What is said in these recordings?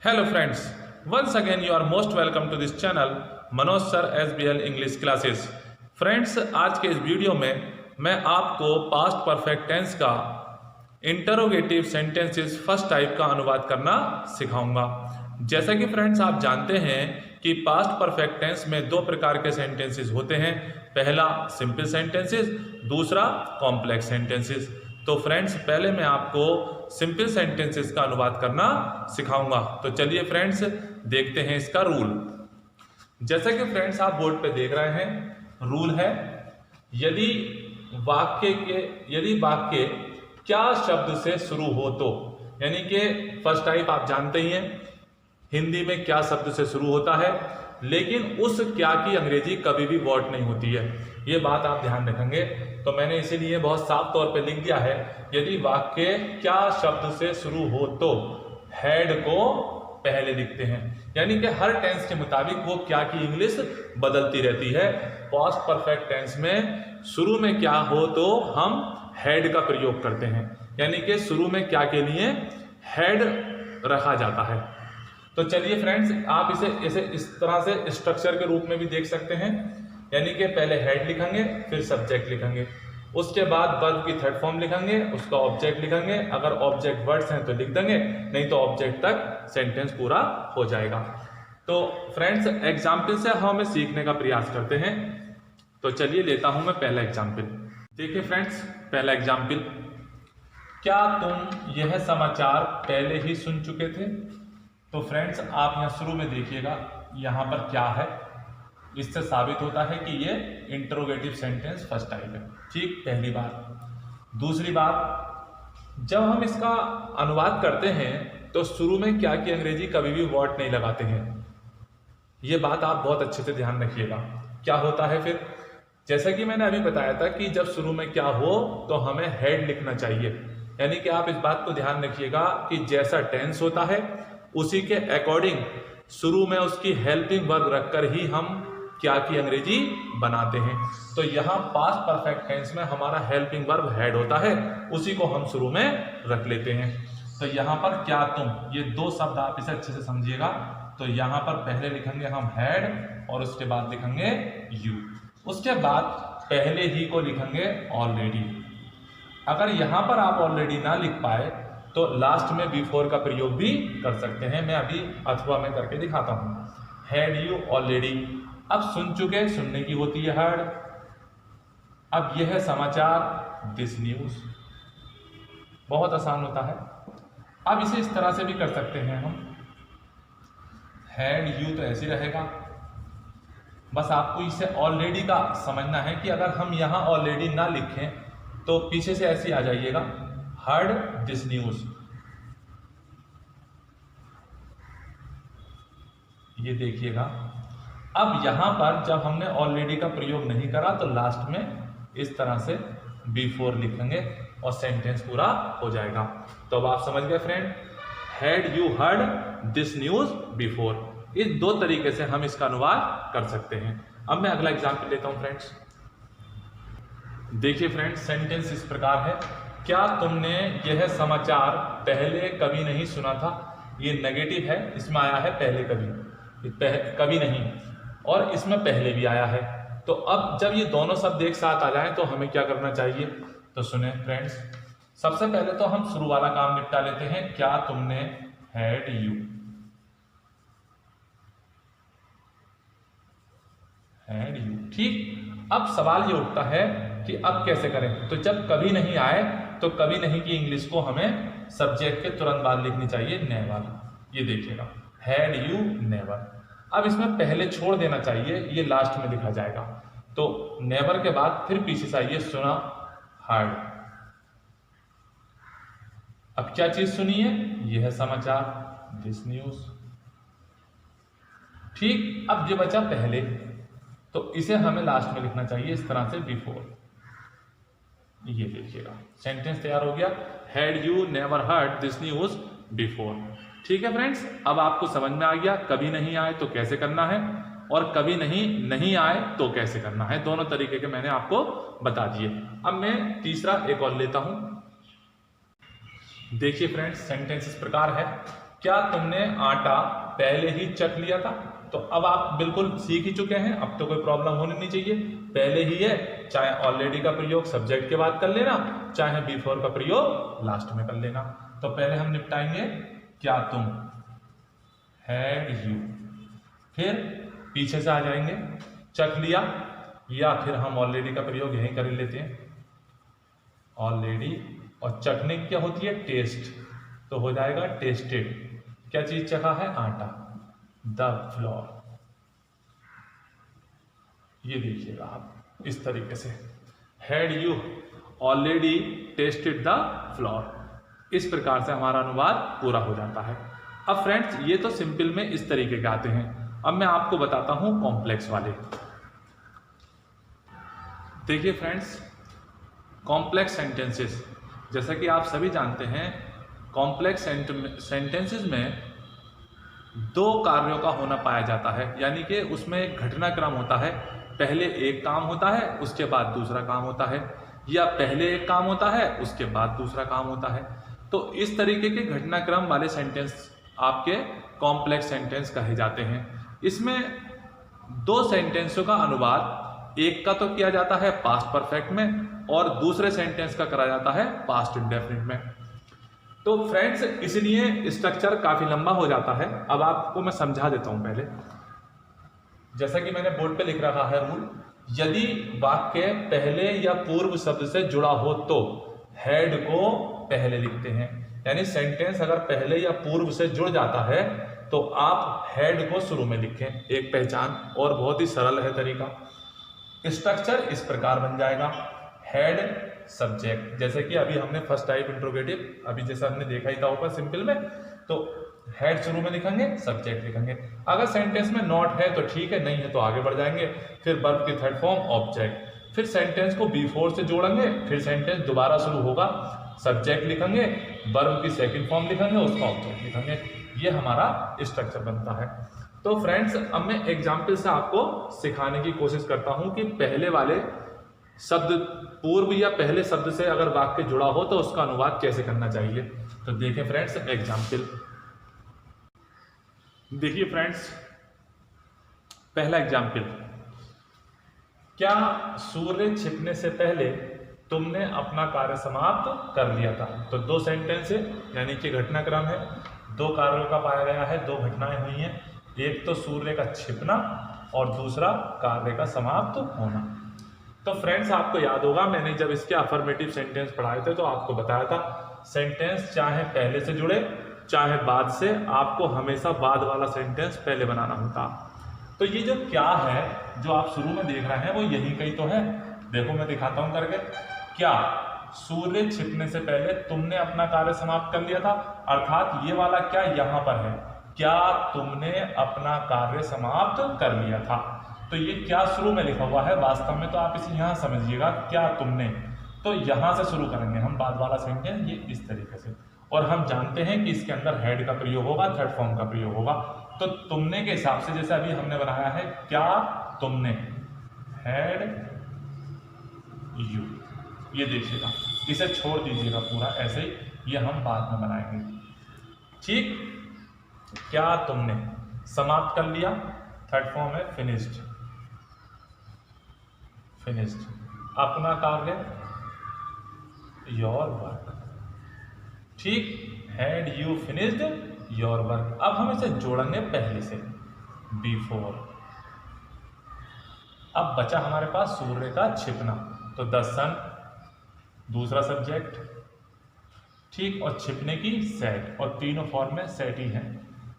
Hello friends, once again you are most welcome to this channel Manoj sir SBL English classes. Friends, आज के इस video में मैं आपको पास्ट परफेक्ट टेंस का इंटरोगेटिव सेंटेंसेस फर्स्ट टाइप का अनुवाद करना सिखाऊंगा। जैसा कि फ्रेंड्स आप जानते हैं कि पास्ट परफेक्ट टेंस में दो प्रकार के सेंटेंसेस होते हैं, पहला सिंपल सेंटेंसेस, दूसरा कॉम्प्लेक्स सेंटेंसेस। तो फ्रेंड्स पहले मैं आपको सिंपल सेंटेंसेस का अनुवाद करना सिखाऊंगा। तो चलिए फ्रेंड्स देखते हैं इसका रूल। जैसा कि फ्रेंड्स आप बोर्ड पे देख रहे हैं, रूल है यदि वाक्य क्या शब्द से शुरू हो तो, यानी कि फर्स्ट टाइप आप जानते ही हैं हिंदी में क्या शब्द से शुरू होता है, लेकिन उस क्या की अंग्रेजी कभी भी वर्ड नहीं होती है। ये बात आप ध्यान रखेंगे। तो मैंने इसीलिए बहुत साफ तौर पे लिख दिया है, यदि वाक्य क्या शब्द से शुरू हो तो हैड को पहले लिखते हैं, यानी कि हर टेंस के मुताबिक वो क्या की इंग्लिश बदलती रहती है। पास्ट परफेक्ट टेंस में शुरू में क्या हो तो हम हैड का प्रयोग करते हैं, यानी कि शुरू में क्या के लिए हैड रखा जाता है। तो चलिए फ्रेंड्स आप इसे इस तरह से स्ट्रक्चर के रूप में भी देख सकते हैं, यानी कि पहले हेड लिखेंगे, फिर सब्जेक्ट लिखेंगे, उसके बाद वर्ब की थर्ड फॉर्म लिखेंगे, उसका ऑब्जेक्ट लिखेंगे, अगर ऑब्जेक्ट वर्ड्स हैं तो लिख देंगे, नहीं तो ऑब्जेक्ट तक सेंटेंस पूरा हो जाएगा। तो फ्रेंड्स एग्जाम्पल से हमें सीखने का प्रयास करते हैं। तो चलिए लेता हूं मैं पहला एग्जाम्पल। देखिए फ्रेंड्स पहला एग्जाम्पल, क्या तुम यह समाचार पहले ही सुन चुके थे? तो फ्रेंड्स आप यहाँ शुरू में देखिएगा, यहाँ पर क्या है, इससे साबित होता है कि ये इंटरोगेटिव सेंटेंस फर्स्ट टाइप है। ठीक, पहली बात। दूसरी बात, जब हम इसका अनुवाद करते हैं तो शुरू में क्या की अंग्रेजी कभी भी वर्ड नहीं लगाते हैं। ये बात आप बहुत अच्छे से ध्यान रखिएगा। क्या होता है फिर, जैसा कि मैंने अभी बताया था कि जब शुरू में क्या हो तो हमें हेड लिखना चाहिए, यानी कि आप इस बात को ध्यान रखिएगा कि जैसा टेंस होता है उसी के अकॉर्डिंग शुरू में उसकी हेल्पिंग वर्ब रखकर ही हम क्या की अंग्रेजी बनाते हैं। तो यहाँ पास्ट परफेक्ट टेंस में हमारा हेल्पिंग वर्ब हैड होता है, उसी को हम शुरू में रख लेते हैं। तो यहाँ पर क्या तुम, ये दो शब्द आप इसे अच्छे से समझिएगा। तो यहाँ पर पहले लिखेंगे हम हैड और उसके बाद लिखेंगे यू, उसके बाद पहले ही को लिखेंगे ऑलरेडी। अगर यहाँ पर आप ऑलरेडी ना लिख पाए तो लास्ट में बिफोर का प्रयोग भी कर सकते हैं। मैं अभी अथवा में करके दिखाता हूँ। हैड यू ऑलरेडी, अब सुन चुके, सुनने की होती है हर्ड। अब यह है समाचार, दिस न्यूज। बहुत आसान होता है। अब इसे इस तरह से भी कर सकते हैं हम, हैड यू तो ऐसे रहेगा। बस आपको इसे ऑलरेडी का समझना है कि अगर हम यहां ऑलरेडी ना लिखें तो पीछे से ऐसे आ जाइएगा, हर्ड दिस न्यूज। ये देखिएगा। अब यहां पर जब हमने ऑलरेडी का प्रयोग नहीं करा तो लास्ट में इस तरह से बिफोर लिखेंगे और सेंटेंस पूरा हो जाएगा। तो अब आप समझ गए friend, had you heard this news before. इस दो तरीके से हम इसका अनुवाद कर सकते हैं। अब मैं अगला एग्जाम्पल लेता हूं फ्रेंड्स। देखिए फ्रेंड्स सेंटेंस इस प्रकार है, क्या तुमने यह समाचार पहले कभी नहीं सुना था? ये नेगेटिव है, इसमें आया है पहले कभी नहीं, और इसमें पहले भी आया है। तो अब जब ये दोनों शब्द एक साथ आ जाएं तो हमें क्या करना चाहिए? तो सुने फ्रेंड्स, सबसे पहले तो हम शुरू वाला काम निपटा लेते हैं। क्या तुमने हैड यू, हैड यू। ठीक, अब सवाल ये उठता है कि अब कैसे करें। तो जब कभी नहीं आए तो कभी नहीं की इंग्लिश को हमें सब्जेक्ट के तुरंत बाद लिखनी चाहिए, नेवर। ये देखिएगा, हैड यू नेवर। अब इसमें पहले छोड़ देना चाहिए, ये लास्ट में लिखा जाएगा। तो नेवर के बाद फिर पीछे से आइए, सुना, हर्ड। अब क्या चीज सुनी है? यह है समाचार, दिस न्यूज। ठीक, अब जो बचा पहले, तो इसे हमें लास्ट में लिखना चाहिए इस तरह से, बिफोर। ये देखिएगा सेंटेंस तैयार हो गया, had you never heard this news before. ठीक है फ्रेंड्स, अब आपको समझ में आ गया कभी नहीं आए तो कैसे करना है और कभी नहीं आए तो कैसे करना है। दोनों तरीके के मैंने आपको बता दिए। अब मैं तीसरा एक और लेता हूं। देखिए फ्रेंड्स सेंटेंस इस प्रकार है, क्या तुमने आटा पहले ही चख लिया था? तो अब आप बिल्कुल सीख ही चुके हैं, अब तो कोई प्रॉब्लम होनी नहीं चाहिए, पहले ही है। चाहे ऑलरेडी का प्रयोग सब्जेक्ट के बाद कर लेना, चाहे बिफोर का प्रयोग लास्ट में कर लेना। तो पहले हम निपटाएंगे क्या तुम, हैड यू, फिर पीछे से आ जाएंगे चख लिया, या फिर हम ऑलरेडी का प्रयोग यहीं कर लेते हैं, ऑलरेडी, और चखने की क्या होती है, टेस्ट, तो हो जाएगा टेस्टेड। क्या चीज चखा है, आटा, द फ्लोर। ये देखिएगा आप इस तरीके से, had you already tested the floor. इस प्रकार से हमारा अनुवाद पूरा हो जाता है। अब फ्रेंड्स ये तो सिंपल में इस तरीके के आते हैं, अब मैं आपको बताता हूं कॉम्प्लेक्स वाले। देखिए फ्रेंड्स, कॉम्प्लेक्स सेंटेंसेस, जैसा कि आप सभी जानते हैं, कॉम्प्लेक्स सेंटेंसेस में दो कार्यों का होना पाया जाता है, यानी कि उसमें एक घटनाक्रम होता है, पहले एक काम होता है उसके बाद दूसरा काम होता है, या पहले एक काम होता है उसके बाद दूसरा काम होता है। तो इस तरीके के घटनाक्रम वाले सेंटेंस आपके कॉम्प्लेक्स सेंटेंस कहे जाते हैं। इसमें दो सेंटेंसों का अनुवाद, एक का तो किया जाता है पास्ट परफेक्ट में और दूसरे सेंटेंस का करा जाता है पास्ट इंडेफिनिट में। तो फ्रेंड्स इसलिए स्ट्रक्चर काफी लंबा हो जाता है। अब आपको मैं समझा देता हूं पहले, जैसा कि मैंने बोर्ड पे लिख रखा है रूल, यदि वाक्य पहले या पूर्व शब्द से जुड़ा हो तो हेड को पहले लिखते हैं, यानी सेंटेंस अगर पहले या पूर्व से जुड़ जाता है तो आप हेड को शुरू में लिखें। एक पहचान, और बहुत ही सरल है तरीका। स्ट्रक्चर इस प्रकार बन जाएगा, हेड सब्जेक्ट, जैसे कि अभी हमने फर्स्ट टाइप इंट्रोगेटिव अभी जैसा हमने देखा ही था ऊपर सिंपल में, तो हेड शुरू में लिखेंगे, सब्जेक्ट लिखेंगे। अगर सेंटेंस में नॉट है तो ठीक है, नहीं है तो आगे बढ़ जाएंगे। फिर वर्ब की थर्ड फॉर्म ऑब्जेक्ट, फिर सेंटेंस को बिफोर से जोड़ेंगे, फिर सेंटेंस दोबारा शुरू होगा, सब्जेक्ट लिखेंगे, वर्ब की सेकंड फॉर्म लिखेंगे, उसका ऑब्जेक्ट लिखेंगे। ये हमारा स्ट्रक्चर बनता है। तो फ्रेंड्स अब मैं एग्जाम्पल से आपको सिखाने की कोशिश करता हूं कि पहले वाले शब्द, पूर्व या पहले शब्द से अगर वाक्य जुड़ा हो तो उसका अनुवाद कैसे करना चाहिए। तो देखें फ्रेंड्स एग्जाम्पल, देखिए फ्रेंड्स पहला एग्जाम्पल, क्या सूर्य छिपने से पहले तुमने अपना कार्य समाप्त कर लिया था? तो दो सेंटेंस है, यानी कि घटनाक्रम है, दो कार्यों का पाया गया है, दो घटनाएं हुई हैं, एक तो सूर्य का छिपना और दूसरा कार्य का समाप्त होना। तो फ्रेंड्स आपको याद होगा मैंने जब इसके अफर्मेटिव सेंटेंस पढ़ाए थे तो आपको बताया था, सेंटेंस चाहे पहले से जुड़े चाहे बाद से, आपको हमेशा बाद वाला सेंटेंस पहले बनाना होता। तो ये जो क्या है जो आप शुरू में देख रहे हैं वो यही कहीं तो है। देखो मैं दिखाता हूं करके, क्या सूर्य छिपने से पहले तुमने अपना कार्य समाप्त कर लिया था, अर्थात ये वाला क्या यहाँ पर है, क्या तुमने अपना कार्य समाप्त कर लिया था। तो ये क्या शुरू में लिखा हुआ है, वास्तव में तो आप इसे यहाँ समझिएगा, क्या तुमने, तो यहाँ से शुरू करेंगे हम बाद वाला सेंटेंस, ये इस तरीके से। और हम जानते हैं कि इसके अंदर हेड का प्रयोग होगा, थर्ड फॉर्म का प्रयोग होगा। तो तुमने के हिसाब से जैसे अभी हमने बनाया है, क्या तुमने, हैड यू, ये देखिएगा, इसे छोड़ दीजिएगा पूरा ऐसे ही, ये हम बाद में बनाएंगे। ठीक, क्या तुमने समाप्त कर लिया, थर्ड फॉर्म है फिनिश्ड, फिनिश्ड, अपना कार्य योर वर्क। ठीक, had you finished your work. अब हम इसे जोड़ेंगे पहले से, बिफोर। अब बचा हमारे पास सूर्य का छिपना, तो द सन दूसरा सब्जेक्ट, ठीक, और छिपने की सेट, और तीनों फॉर्म में सेट ही है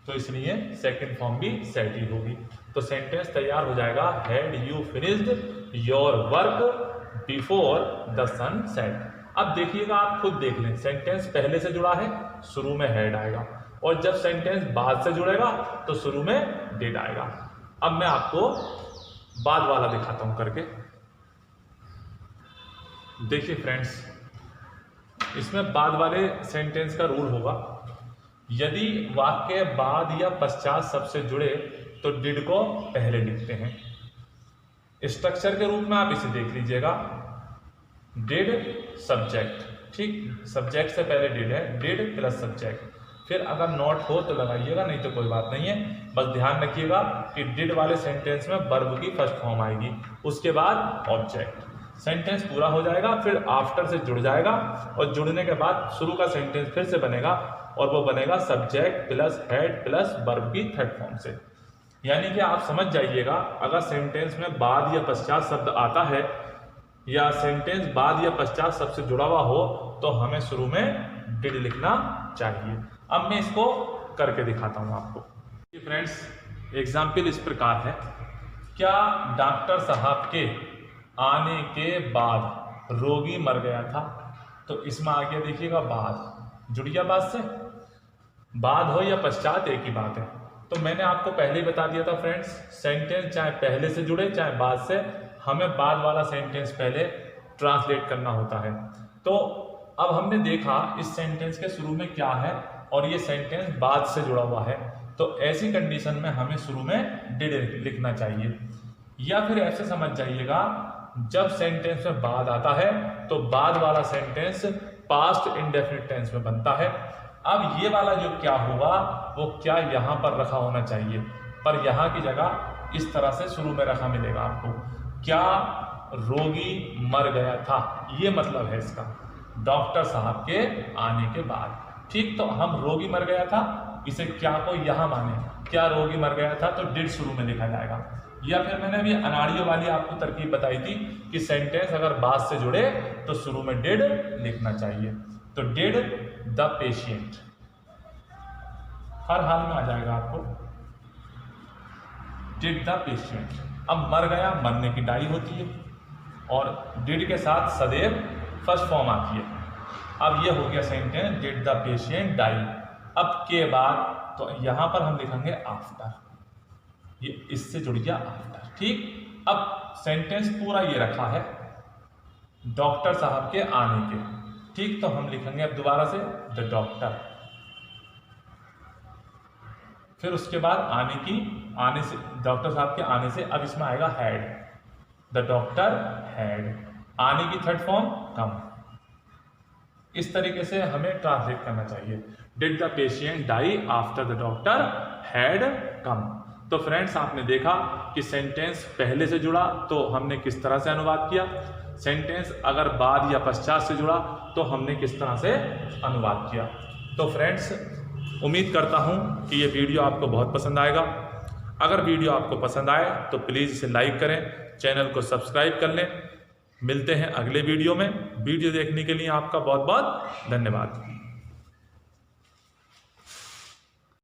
तो इसलिए सेकंड फॉर्म भी सेट ही होगी। तो सेंटेंस तैयार हो जाएगा, had you finished your work before the sun set. अब देखिएगा, आप खुद देख लें, सेंटेंस पहले से जुड़ा है, शुरू में हेड आएगा, और जब सेंटेंस बाद से जुड़ेगा तो शुरू में डिड आएगा। अब मैं आपको बाद वाला दिखाता हूं करके। देखिए फ्रेंड्स, इसमें बाद वाले सेंटेंस का रूल होगा, यदि वाक्य बाद या पश्चात शब्द से जुड़े तो डिड को पहले लिखते हैं। स्ट्रक्चर के रूप में आप इसे देख लीजिएगा, डिड सब्जेक्ट, ठीक, सब्जेक्ट से पहले डिड है, डिड प्लस सब्जेक्ट, फिर अगर नॉट हो तो लगाइएगा, नहीं तो कोई बात नहीं है। बस ध्यान रखिएगा कि डिड वाले सेंटेंस में वर्ब की फर्स्ट फॉर्म आएगी, उसके बाद ऑब्जेक्ट। सेंटेंस पूरा हो जाएगा, फिर आफ्टर से जुड़ जाएगा और जुड़ने के बाद शुरू का सेंटेंस फिर से बनेगा और वो बनेगा subject plus head plus verb की थर्ड फॉर्म से। यानी कि आप समझ जाइएगा, अगर सेंटेंस में बाद या पश्चात शब्द आता है या सेंटेंस बाद या पश्चात शब्द से जुड़ा हुआ हो तो हमें शुरू में डिड लिखना चाहिए। अब मैं इसको करके दिखाता हूं आपको। फ्रेंड्स, एग्जाम्पल इस प्रकार है, क्या डॉक्टर साहब के आने के बाद रोगी मर गया था? तो इसमें आगे देखिएगा बाद, जुड़ गया बाद से, बाद हो या पश्चात एक ही बात है। तो मैंने आपको पहले ही बता दिया था फ्रेंड्स, सेंटेंस चाहे पहले से जुड़े चाहे बाद से, हमें बाद वाला सेंटेंस पहले ट्रांसलेट करना होता है। तो अब हमने देखा इस सेंटेंस के शुरू में क्या है और ये सेंटेंस बाद से जुड़ा हुआ है, तो ऐसी कंडीशन में हमें शुरू में डिड लिखना चाहिए। या फिर ऐसे समझ जाइएगा, जब सेंटेंस में बाद आता है तो बाद वाला सेंटेंस पास्ट इंडेफिनिट टेंस में बनता है। अब ये वाला जो क्या होगा वो क्या यहाँ पर रखा होना चाहिए, पर यहाँ की जगह इस तरह से शुरू में रखा मिलेगा आपको, क्या रोगी मर गया था, ये मतलब है इसका, डॉक्टर साहब के आने के बाद। ठीक, तो हम रोगी मर गया था, इसे क्या को यहाँ माने, क्या रोगी मर गया था, तो डिड शुरू में लिखा जाएगा। या फिर मैंने अभी अनाड़ियों वाली आपको तरकीब बताई थी कि सेंटेंस अगर बाद से जुड़े तो शुरू में डिड लिखना चाहिए। तो डिड द पेशेंट हर हाल में आ जाएगा आपको, डिड द पेशेंट। अब मर गया, मरने की डाई होती है और डिड के साथ सदैव फर्स्ट फॉर्म आती है। अब ये हो गया sentence did the patient die. अब के बाद तो यहां पर हम लिखेंगे आफ्टर, ये इससे जुड़ गया आफ्टर। ठीक, अब सेंटेंस पूरा ये रखा है डॉक्टर साहब के आने के। ठीक, तो हम लिखेंगे अब दोबारा से द डॉक्टर, फिर उसके बाद आने से डॉक्टर साहब के आने से अब इसमें आएगा हैड, द डॉक्टर हैड, आने की थर्ड फॉर्म कम। इस तरीके से हमें ट्रांसलेट करना चाहिए, did the patient die after the doctor had come. तो फ्रेंड्स, आपने देखा कि सेंटेंस पहले से जुड़ा तो हमने किस तरह से अनुवाद किया, सेंटेंस अगर बाद या पश्चात से जुड़ा तो हमने किस तरह से अनुवाद किया। तो फ्रेंड्स, उम्मीद करता हूं कि ये वीडियो आपको बहुत पसंद आएगा। अगर वीडियो आपको पसंद आए तो प्लीज़ इसे लाइक करें, चैनल को सब्सक्राइब कर लें। मिलते हैं अगले वीडियो में। वीडियो देखने के लिए आपका बहुत बहुत धन्यवाद।